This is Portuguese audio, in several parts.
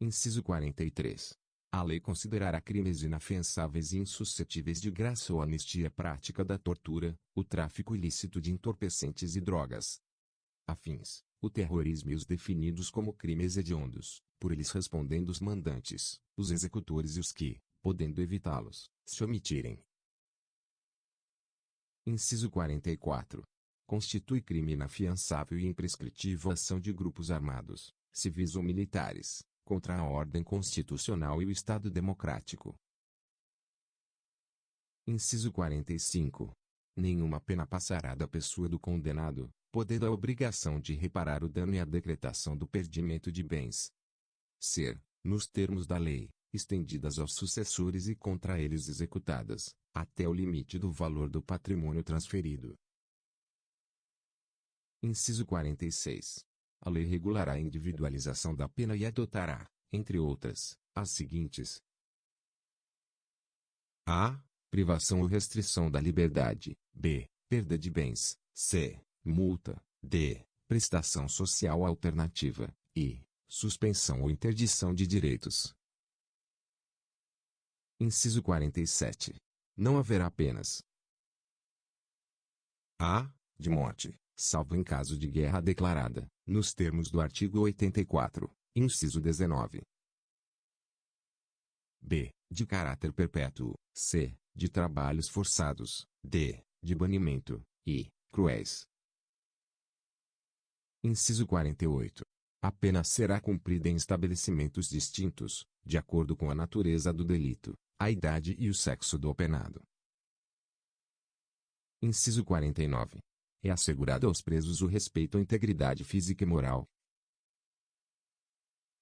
Inciso 43. A lei considerará crimes inafiançáveis e insuscetíveis de graça ou anistia a prática da tortura, o tráfico ilícito de entorpecentes e drogas afins, o terrorismo e os definidos como crimes hediondos, por eles respondendo os mandantes, os executores e os que, podendo evitá-los, se omitirem. Inciso 44. Constitui crime inafiançável e imprescritível a ação de grupos armados, civis ou militares, contra a ordem constitucional e o Estado democrático. Inciso 45. Nenhuma pena passará da pessoa do condenado, podendo a obrigação de reparar o dano e a decretação do perdimento de bens ser, nos termos da lei, estendidas aos sucessores e contra eles executadas, até o limite do valor do patrimônio transferido. Inciso 46. A lei regulará a individualização da pena e adotará, entre outras, as seguintes: a. Privação ou restrição da liberdade. B. Perda de bens. C. Multa. D. Prestação social alternativa. E. Suspensão ou interdição de direitos. Inciso 47. Não haverá penas: a. De morte, salvo em caso de guerra declarada, nos termos do artigo 84, inciso 19. B. De caráter perpétuo. C. De trabalhos forçados. D. De banimento. E. Cruéis. Inciso 48. A pena será cumprida em estabelecimentos distintos, de acordo com a natureza do delito, a idade e o sexo do apenado. Inciso 49. É assegurado aos presos o respeito à integridade física e moral.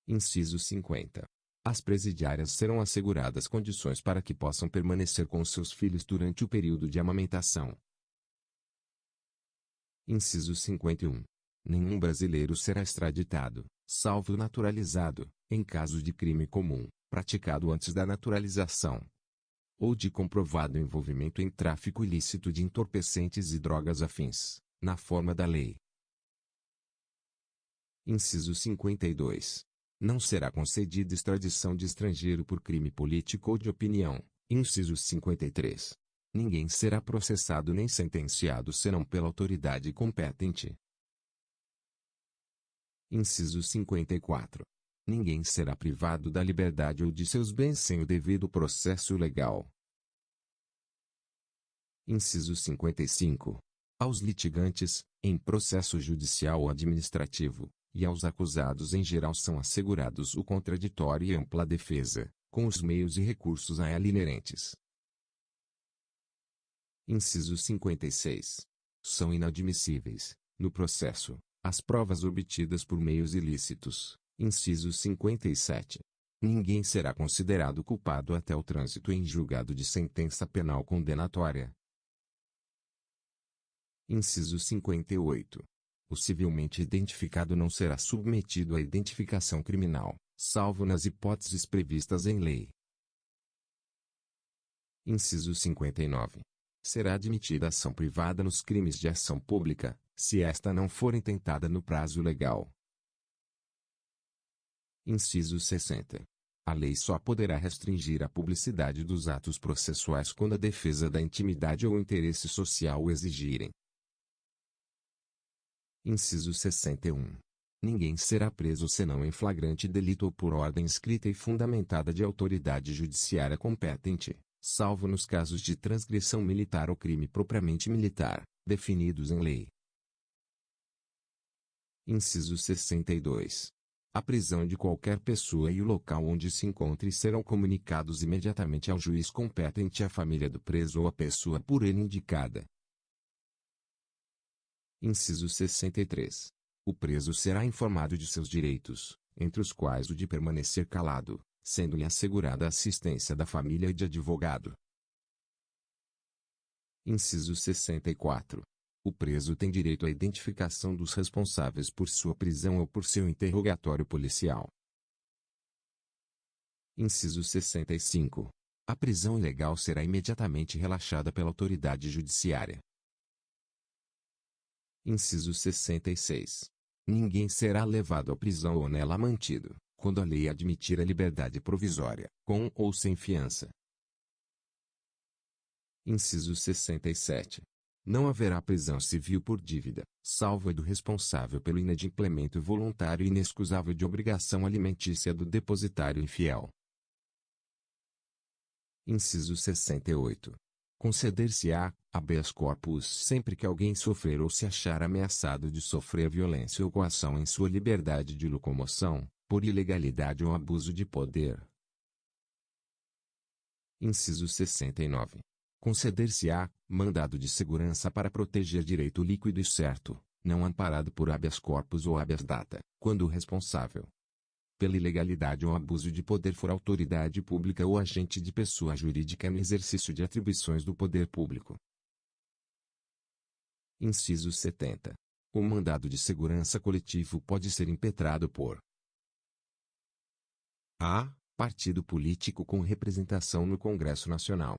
Inciso 50. Às presidiárias serão asseguradas condições para que possam permanecer com seus filhos durante o período de amamentação. Inciso 51. Nenhum brasileiro será extraditado, salvo o naturalizado, em caso de crime comum, praticado antes da naturalização, ou de comprovado envolvimento em tráfico ilícito de entorpecentes e drogas afins, na forma da lei. Inciso 52. Não será concedida extradição de estrangeiro por crime político ou de opinião. Inciso 53. Ninguém será processado nem sentenciado senão pela autoridade competente. Inciso 54. Ninguém será privado da liberdade ou de seus bens sem o devido processo legal. Inciso 55. Aos litigantes, em processo judicial ou administrativo, e aos acusados em geral são assegurados o contraditório e ampla defesa, com os meios e recursos a ela inerentes. Inciso 56. São inadmissíveis, no processo, as provas obtidas por meios ilícitos. Inciso 57. Ninguém será considerado culpado até o trânsito em julgado de sentença penal condenatória. Inciso 58. O civilmente identificado não será submetido à identificação criminal, salvo nas hipóteses previstas em lei. Inciso 59. Será admitida ação privada nos crimes de ação pública, se esta não for intentada no prazo legal. Inciso 60. A lei só poderá restringir a publicidade dos atos processuais quando a defesa da intimidade ou o interesse social o exigirem. Inciso 61. Ninguém será preso senão em flagrante delito ou por ordem escrita e fundamentada de autoridade judiciária competente, salvo nos casos de transgressão militar ou crime propriamente militar, definidos em lei. Inciso 62. A prisão de qualquer pessoa e o local onde se encontre serão comunicados imediatamente ao juiz competente, à família do preso ou à pessoa por ele indicada. Inciso 63. O preso será informado de seus direitos, entre os quais o de permanecer calado, sendo-lhe assegurada a assistência da família e de advogado. Inciso 64. O preso tem direito à identificação dos responsáveis por sua prisão ou por seu interrogatório policial. Inciso 65. A prisão ilegal será imediatamente relaxada pela autoridade judiciária. Inciso 66. Ninguém será levado à prisão ou nela mantido, quando a lei admitir a liberdade provisória, com ou sem fiança. Inciso 67. Não haverá prisão civil por dívida, salvo a do responsável pelo inadimplemento voluntário e inexcusável de obrigação alimentícia do depositário infiel. Inciso 68. Conceder-se-á habeas corpus sempre que alguém sofrer ou se achar ameaçado de sofrer violência ou coação em sua liberdade de locomoção, por ilegalidade ou abuso de poder. Inciso 69. Conceder-se-á mandado de segurança para proteger direito líquido e certo, não amparado por habeas corpus ou habeas data, quando o responsável pela ilegalidade ou abuso de poder for autoridade pública ou agente de pessoa jurídica no exercício de atribuições do poder público. Inciso 70. O mandado de segurança coletivo pode ser impetrado por a. Partido político com representação no Congresso Nacional.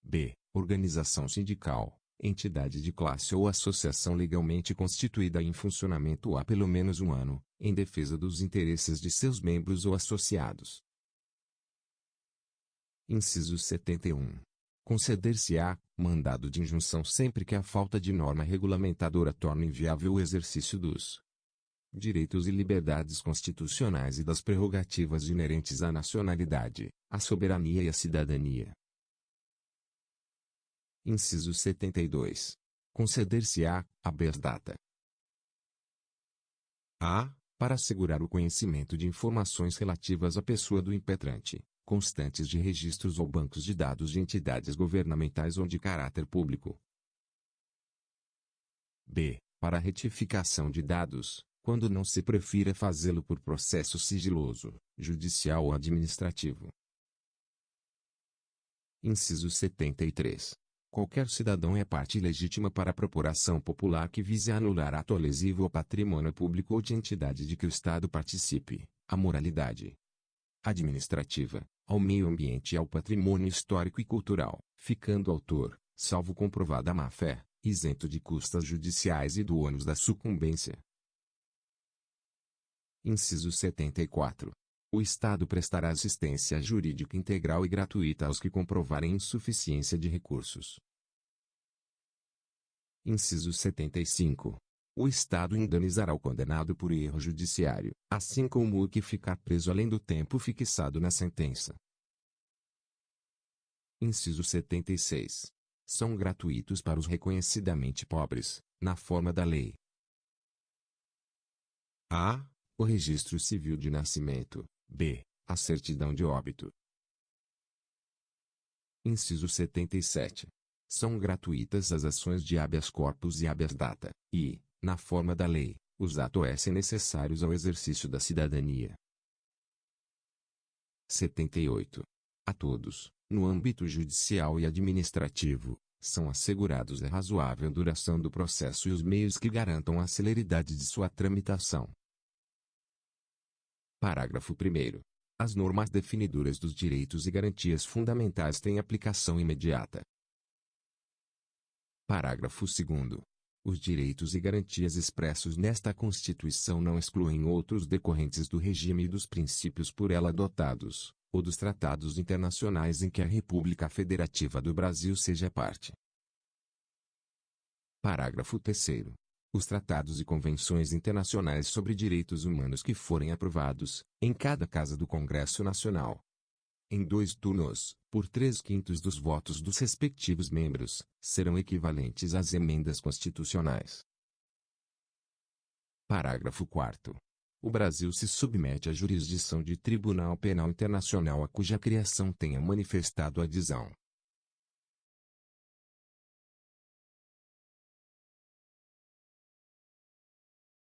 b. Organização sindical, entidade de classe ou associação legalmente constituída em funcionamento há pelo menos um ano, em defesa dos interesses de seus membros ou associados. Inciso 71. Conceder-se-á mandado de injunção sempre que a falta de norma regulamentadora torne inviável o exercício dos direitos e liberdades constitucionais e das prerrogativas inerentes à nacionalidade, à soberania e à cidadania. Inciso 72. Conceder-se-á habeas data a. Para assegurar o conhecimento de informações relativas à pessoa do impetrante, constantes de registros ou bancos de dados de entidades governamentais ou de caráter público. b. Para retificação de dados, quando não se prefira fazê-lo por processo sigiloso, judicial ou administrativo. Inciso 73. Qualquer cidadão é parte legítima para procuração popular que vise a anular ato lesivo ao patrimônio público ou de entidade de que o Estado participe, à moralidade administrativa, ao meio ambiente e ao patrimônio histórico e cultural, ficando o autor, salvo comprovada má-fé, isento de custas judiciais e do ônus da sucumbência. Inciso 74. O Estado prestará assistência jurídica integral e gratuita aos que comprovarem insuficiência de recursos. Inciso 75. O Estado indenizará o condenado por erro judiciário, assim como o que ficar preso além do tempo fixado na sentença. Inciso 76. São gratuitos para os reconhecidamente pobres, na forma da lei. a. O registro civil de nascimento. b. A certidão de óbito. Inciso 77. São gratuitas as ações de habeas corpus e habeas data, e, na forma da lei, os atos necessários ao exercício da cidadania. 78. A todos, no âmbito judicial e administrativo, são assegurados a razoável duração do processo e os meios que garantam a celeridade de sua tramitação. Parágrafo 1º. As normas definidoras dos direitos e garantias fundamentais têm aplicação imediata. Parágrafo 2º. Os direitos e garantias expressos nesta Constituição não excluem outros decorrentes do regime e dos princípios por ela adotados, ou dos tratados internacionais em que a República Federativa do Brasil seja parte. Parágrafo 3º. Os tratados e convenções internacionais sobre direitos humanos que forem aprovados, em cada casa do Congresso Nacional, em 2 turnos, por 3/5 dos votos dos respectivos membros, serão equivalentes às emendas constitucionais. Parágrafo 4º. O Brasil se submete à jurisdição de Tribunal Penal Internacional a cuja criação tenha manifestado adesão,